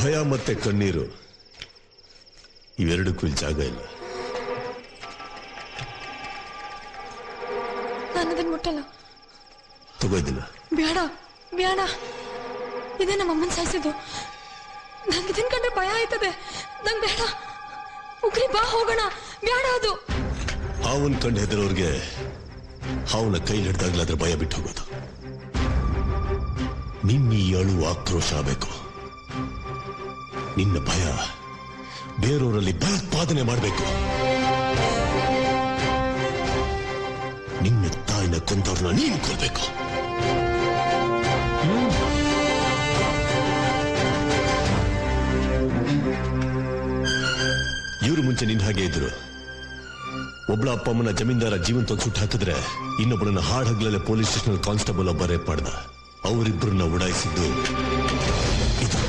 ಭಯ ಮತ್ತೆ ಕಣ್ಣೀರು ಇವೆರಡಕ್ಕೂ ಇಲ್ಲಿ ಜಾಗ ಇಲ್ಲ. ನಾನದನ್ನ ಮುಟ್ಟಲ್ಲ. ತಗೋದಿಲ್ಲ. ಬೇಡ ಬೇಡ, ಇದೇ ನಮ್ಮಮ್ಮನ್ ಸಾಯಿಸಿದ್ದು. ನಂಗೆ ಇದನ್ ಕಂಡ್ರೆ ಭಯ ಆಯ್ತದೆ. ನಂಗೆ ಬೇಡ. ಉಗ್ರಿ ಬಾ ಹೋಗೋಣ. ಬೇಡ ಅದು. ಹಾವನ್ ಕಂಡು ಹೆದರೋರ್ಗೆ ಹಾವನ ಕೈ ಹಿಡ್ದಾಗ್ಲಾದ್ರೆ ಭಯ ಬಿಟ್ಟು ಹೋಗೋದು. ನಿನ್ನ ಈ ಅಳು ಆಕ್ರೋಶ ಆಗಬೇಕು. ನಿನ್ನ ಭಯ ಬೇರೆಯವರಲ್ಲಿ ಭಯೋತ್ಪಾದನೆ ಮಾಡಬೇಕು. ನಿನ್ನ ತಾಯಿನ ಕೊಂದವ್ರನ್ನ ನೀನು ಕೊಲ್ಬೇಕು. ಇವರು ಮುಂಚೆ ನಿನ್ನ ಹಾಗೆ ಇದ್ರು. ಒಬ್ಳ ಅಪ್ಪ ಅಮ್ಮನ ಜಮೀನ್ದಾರ ಜೀವಂತವಾಗಿ ಸುಟ್ಟು ಹಾಕಿದ್ರೆ ಇನ್ನೊಬ್ಬರನ್ನ ಹಾಡಹಗ್ಲಲ್ಲೇ ಪೊಲೀಸ್ ಸ್ಟೇಷನ್ ಕಾನ್ಸ್ಟೇಬಲ್ ಒಬ್ಬ ರೇಪ್ ಮಾಡ್ದ. ಅವರಿಬ್ಬರನ್ನ ಉಡಾಯಿಸಿದ್ದು ಇದು.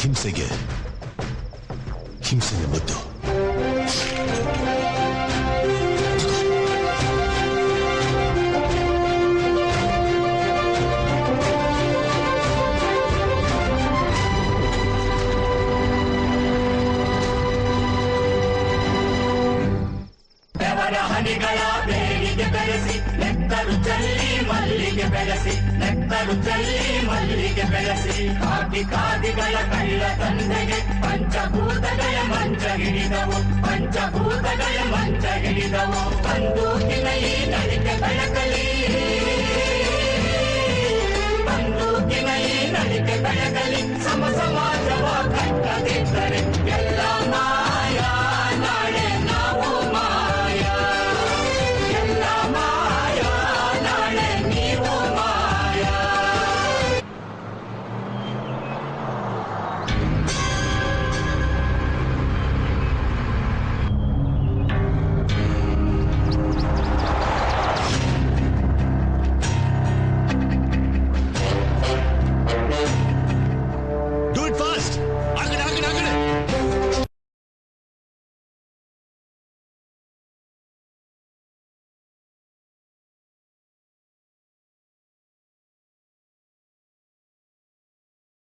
ಹಿಂಸೆಗೆ ಹಿಂಸೆನೆ ಮದ್ದು. ಹನಿಗಳ ಬೇಡಿಗೆ ಬೆಳೆಸಿ ನೆತ್ತರು ಚಲ್ಲಿ ಮಲ್ಲಿಗೆ ಬೆಳೆಸಿ, ನೆತ್ತರು ಚಲ್ಲಿ ಮಲ್ಲಿಗೆ ಬೆಳೆಸಿ, ಕಾಕಿ ಕಾದಿಗಳ ಕಳ್ಳ ತಂದೆಗೆ ಪಂಚಭೂತಗಳ ಮಂಚ ಹಿಡಿದವು, ಪಂಚಭೂತಗಳ ಮಂಚ ಹಿಡಿದವು. ಬಂದೂಕಿನ ಈ ನಡಿಕೆ ಬೆಳಕಲಿ, ಬಂದೂಕಿನ ಈ ನಡಿಕೆ ಬೆಳಕಲಿ.